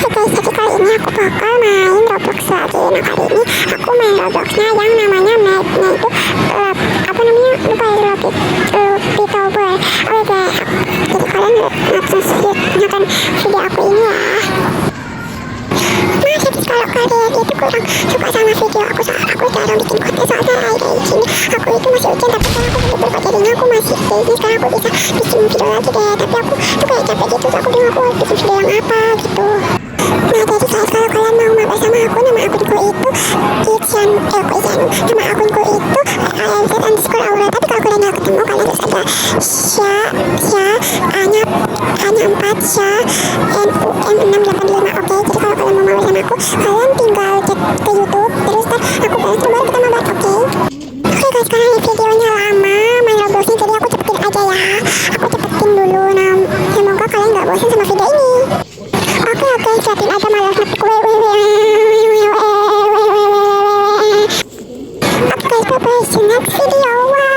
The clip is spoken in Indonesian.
Oke guys, jadi kali ini aku bakal main Roblox lagi. Nah kali ini aku main Robloxnya yang namanya mapnya itu apa namanya, lupa ya, Lobitober. Oke, jadi kalian langsung nonton video aku ini ya. Nah jadi kalau kalian itu kurang suka sama video aku soal aku jarang bikin konten soalnya kayak gini, aku itu masih ujian tapi sekarang aku libur kok, jadinya aku masih stay sih. Sekarang aku bisa bikin video lagi deh, tapi aku tuh kayak capek gitu, so aku bingung aku harus bikin video yang apa gitu. Nah jadi guys, kalau kalian mau mabar sama aku, nama akunku itu Ixian, nama akunku itu @AMZ_Aura. Tapi kalau kalian gak ketemu, kalian harus ada Anya 4 NUM685. Oke, jadi kalau kalian mau mabar sama aku, kalian tinggal cek ke YouTube, terus ntar aku balas baru kita mabar. Oke guys, karena ini videonya lama main Robloxnya, jadi aku cepetin aja ya. Aku cepetin dulu. Nah semoga kalian gak bosan sama video ini. Oke, siapin aja malas ngetik. Oke guys, bye bye, see you next video.